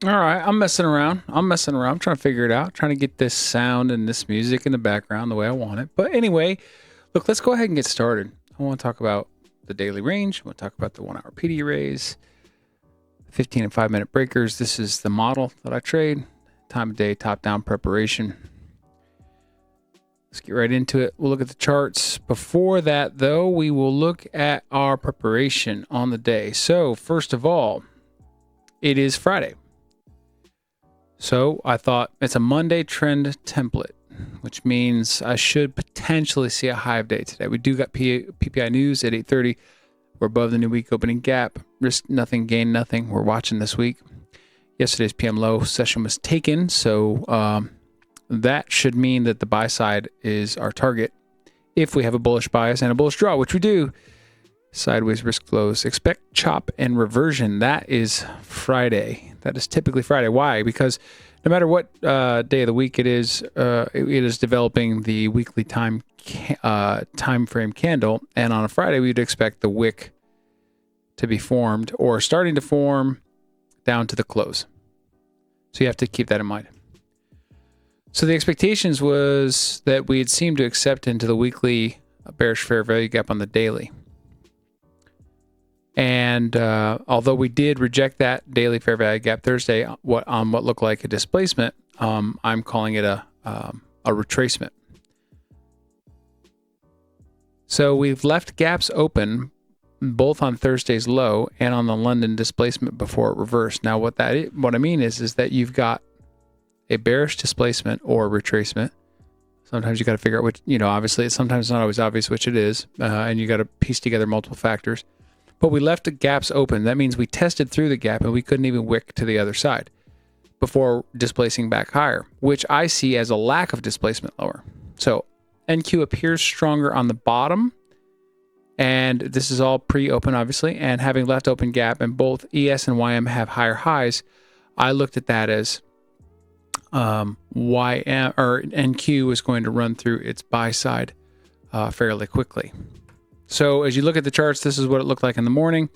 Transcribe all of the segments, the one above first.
All right, I'm messing around. I'm trying to figure it out, trying to get this sound and this music in the background the way I want it. But anyway, look, let's go ahead and get started. I want to talk about the daily range. I want to talk about the 1 hour PD arrays, 15 and 5 minute breakers. This is the model that I trade. Time of day, top down preparation. Let's get right into it. We'll look at the charts. Before that, though, we will look at our preparation on the day. So, first of all, it is Friday. So I thought it's a Monday trend template, which means I should potentially see a high of day today. We do got PPI news at 8:30. We're above the new week opening gap. Risk nothing, gain nothing. We're watching this week. Yesterday's PM low session was taken, so that should mean that the buy side is our target if we have a bullish bias and a bullish draw, which we do. Sideways risk flows. Expect chop and reversion. That is Friday. That is typically Friday. Why? Because no matter what day of the week it is developing the weekly time frame candle, and on a Friday we would expect the wick to be formed or starting to form down to the close. So you have to keep that in mind. So the expectations was that we'd seem to accept into the weekly bearish fair value gap on the daily. And although we did reject that daily fair value gap Thursday, what looked like a displacement, I'm calling it a retracement. So we've left gaps open both on Thursday's low and on the London displacement before it reversed. Now, what I mean is that you've got a bearish displacement or retracement. Sometimes you got to figure out which, obviously it's sometimes not always obvious which it is, and you got to piece together multiple factors. But we left the gaps open. That means we tested through the gap and we couldn't even wick to the other side before displacing back higher, which I see as a lack of displacement lower. So NQ appears stronger on the bottom, and this is all pre-open, obviously, and having left open gap, and both ES and YM have higher highs, I looked at that as YM or NQ is going to run through its buy side fairly quickly. So as you look at the charts, this is what it looked like in the morning.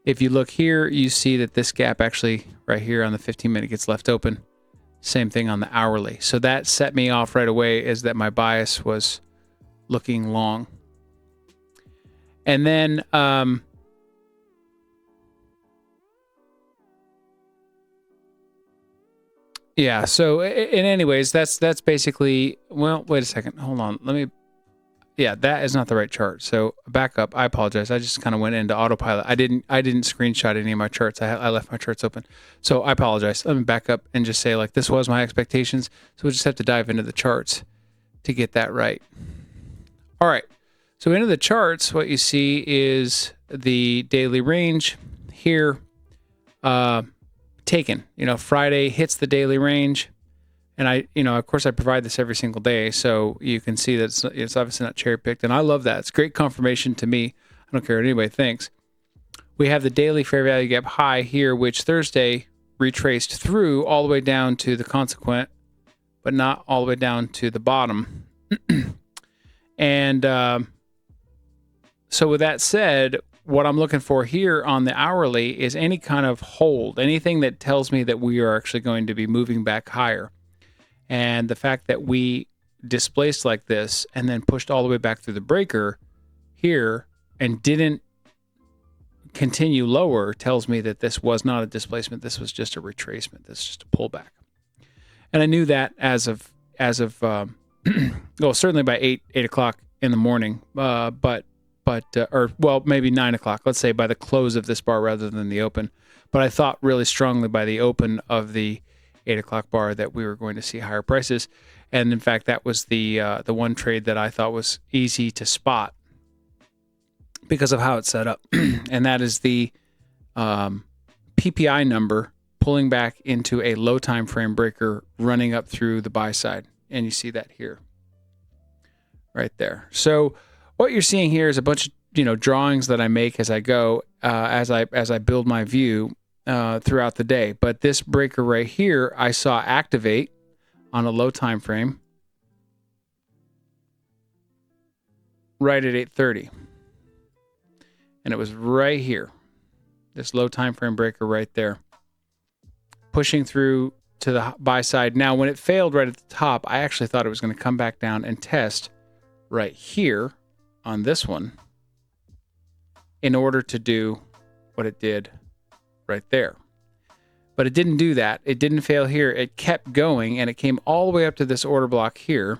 If you look here, you see that this gap actually right here on the 15-minute gets left open. Same thing on the hourly. So that set me off right away, is that my bias was looking long. And then yeah, so in anyways, that's basically, well, wait a second. Hold on. Yeah, that is not the right chart. So back up. I apologize. I just kind of went into autopilot. I didn't screenshot any of my charts. I left my charts open. So I apologize. Let me back up and just say, like, this was my expectations. So we'll just have to dive into the charts to get that right. All right. So into the charts, what you see is the daily range here taken. Friday hits the daily range. And of course, I provide this every single day, so you can see that it's obviously not cherry picked, and I love that. It's great confirmation to me. I don't care what anybody thinks. We have the daily fair value gap high here, which Thursday retraced through all the way down to the consequent, but not all the way down to the bottom. And so with that said, what I'm looking for here on the hourly is any kind of hold, anything that tells me that we are actually going to be moving back higher. And the fact that we displaced like this and then pushed all the way back through the breaker here and didn't continue lower tells me that this was not a displacement. This was just a retracement. This is just a pullback. And I knew that as of well, certainly by 8 o'clock in the morning, but maybe 9 o'clock, let's say by the close of this bar rather than the open. But I thought really strongly by the open of the 8 o'clock bar that we were going to see higher prices. And in fact, that was the one trade that I thought was easy to spot because of how it's set up. And that is the PPI number pulling back into a low time frame breaker running up through the buy side. And you see that here, right there. So what you're seeing here is a bunch of drawings that I make as I go, as I build my view throughout the day. But this breaker right here, I saw activate on a low time frame right at 8:30, and it was right here, this low time frame breaker right there. pushing through to the buy side. Now, when it failed right at the top, I actually thought it was going to come back down and test right here on this one in order to do what it did right there. But it didn't do that. It didn't fail here. It kept going, and it came all the way up to this order block here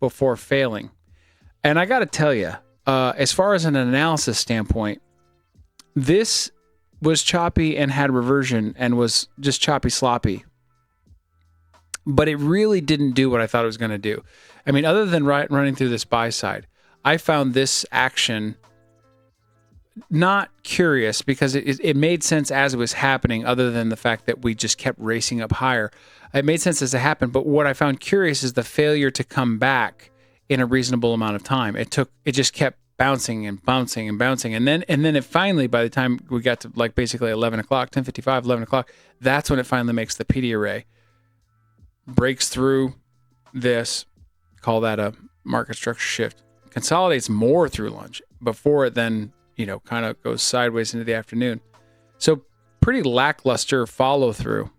before failing. And I got to tell you, as far as an analysis standpoint, this was choppy and had reversion and was just choppy sloppy. But it really didn't do what I thought it was going to do. I mean, other than running through this buy side, I found this action not curious because it made sense as it was happening, other than the fact that we just kept racing up higher. It made sense as it happened, but what I found curious is the failure to come back in a reasonable amount of time. It just kept bouncing and bouncing and bouncing, and then it finally, by the time we got to like basically 11 o'clock, 10:55, 11 o'clock, that's when it finally makes the PD array, breaks through this, call that a market structure shift, consolidates more through lunch before it then kind of goes sideways into the afternoon. So pretty lackluster follow through.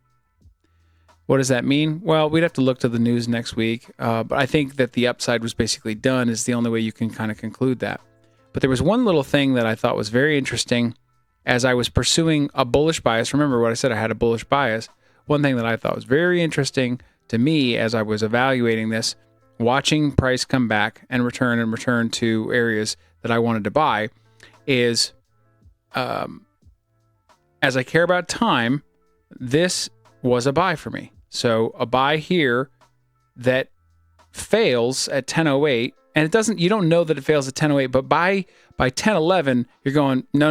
What does that mean? Well, we'd have to look to the news next week. But I think that the upside was basically done is the only way you can kind of conclude that. But there was one little thing that I thought was very interesting as I was pursuing a bullish bias. Remember what I said, I had a bullish bias. One thing that I thought was very interesting to me as I was evaluating this, watching price come back and return to areas that I wanted to buy, is as I care about time, this was a buy for me. So a buy here that fails at 10:08, and you don't know that it fails at 10:08, but by 10:11 you're going no,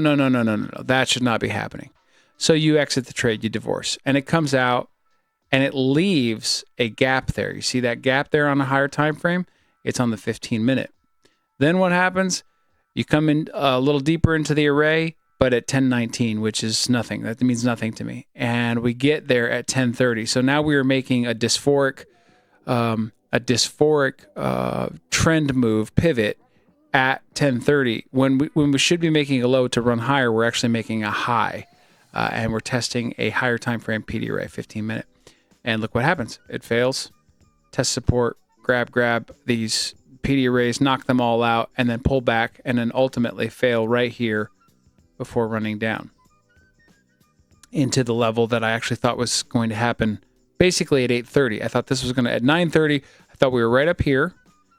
that should not be happening. So you exit the trade, you divorce, and it comes out and it leaves a gap there. You see that gap there on a higher time frame? It's on the 15-minute. Then what happens? You come in a little deeper into the array, but at 10:19, which is nothing. That means nothing to me. And we get there at 10:30. So now we are making a dysphoric trend move pivot at 10:30. When we should be making a low to run higher, we're actually making a high, and we're testing a higher time frame PD array, 15-minute. And look what happens. It fails. Test support. Grab these PD arrays, knock them all out, and then pull back, and then ultimately fail right here before running down into the level that I actually thought was going to happen basically at 8:30. I thought this was going to, at 9:30, I thought we were right up here.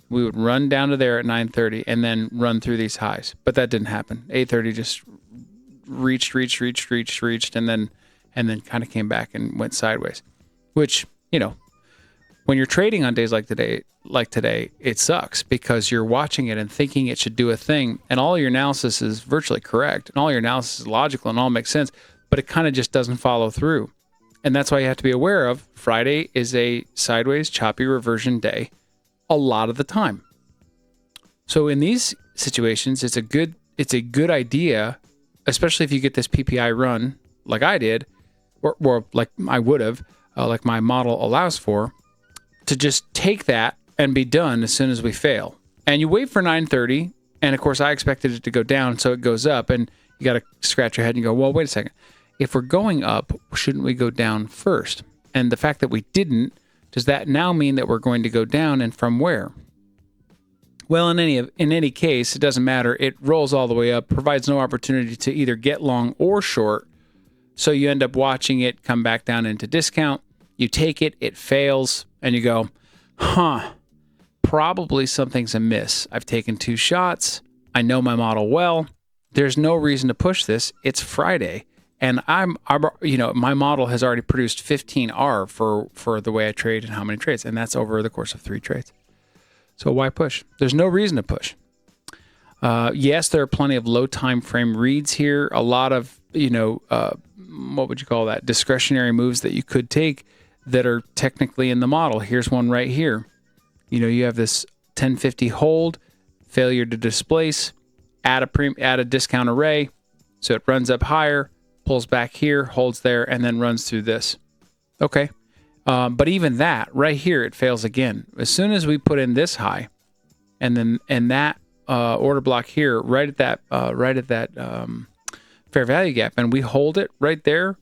We would run down to there at 9:30 and then run through these highs. But that didn't happen. 8:30 just reached, and then kind of came back and went sideways, which, when you're trading on days like today, it sucks because you're watching it and thinking it should do a thing, and all your analysis is virtually correct, and all your analysis is logical and all makes sense, but it kind of just doesn't follow through. And that's why you have to be aware of Friday is a sideways choppy reversion day a lot of the time. So in these situations, it's a good idea, especially if you get this PPI run like I did, or like I would have, like my model allows for, to just take that and be done as soon as we fail. And you wait for 9:30, and of course I expected it to go down, so it goes up, and you got to scratch your head and go, well, wait a second. If we're going up, shouldn't we go down first? And the fact that we didn't, does that now mean that we're going to go down, and from where? Well, in any case, it doesn't matter. It rolls all the way up, provides no opportunity to either get long or short. So you end up watching it come back down into discount. You take it, it fails, and you go, probably something's amiss. I've taken 2 shots. I know my model well. There's no reason to push this. It's Friday, and my model has already produced 15R for the way I trade and how many trades, and that's over the course of 3 trades. So why push? There's no reason to push. Yes, there are plenty of low time frame reads here. A lot of, what would you call that? Discretionary moves that you could take that are technically in the model. Here's one right here. You have this 1050 hold, failure to displace, add a discount array. So it runs up higher, pulls back here, holds there, and then runs through this. Okay. But even that right here, it fails again. As soon as we put in this high, and that order block here, right at that fair value gap, and we hold it right there,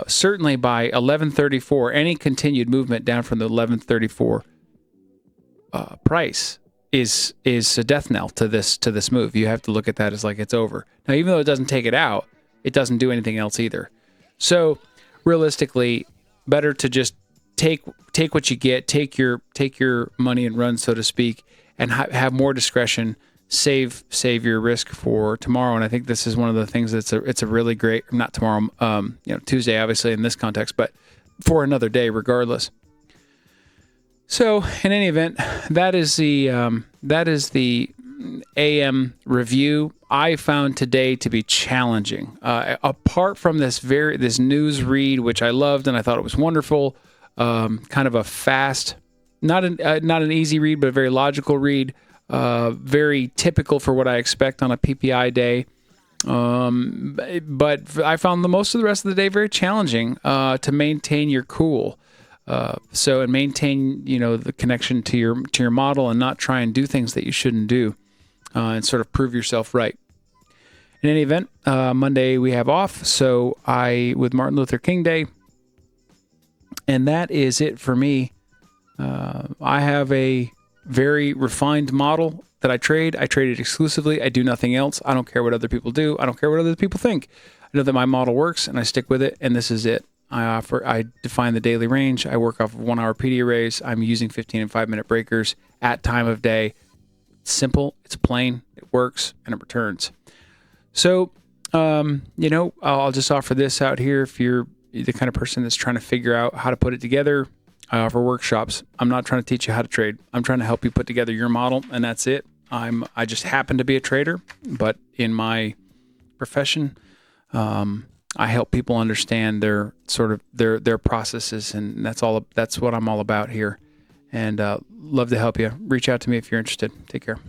certainly by 11:34, any continued movement down from the 11:34 price is a death knell to this move. You have to look at that as like it's over. Now, even though it doesn't take it out, it doesn't do anything else either. So realistically, better to just take what you get, take your money and run, so to speak, and have more discretion. Save your risk for tomorrow. And I think this is one of the things that's it's a really great, not tomorrow, Tuesday, obviously in this context, but for another day, regardless. So in any event, that is the AM review. I found today to be challenging. Apart from this news read, which I loved and I thought it was wonderful, kind of a fast, not an easy read, but a very logical read. Very typical for what I expect on a PPI day. But I found most of the rest of the day very challenging to maintain your cool. And maintain, the connection to your model and not try and do things that you shouldn't do, and sort of prove yourself right. In any event, Monday we have off, so with Martin Luther King Day, and that is it for me. I have a very refined model that I trade. I trade it exclusively. I do nothing else. I don't care what other people do. I don't care what other people think. I know that my model works and I stick with it, and this is it. I define the daily range. I work off of 1 hour PD arrays. I'm using 15 and 5 minute breakers at time of day. It's simple. It's plain. It works and it returns. So, I'll just offer this out here. If you're the kind of person that's trying to figure out how to put it together, I offer workshops. I'm not trying to teach you how to trade. I'm trying to help you put together your model, and that's it. I just happen to be a trader, but in my profession, I help people understand their processes, and that's what I'm all about here. And love to help you. Reach out to me if you're interested. Take care.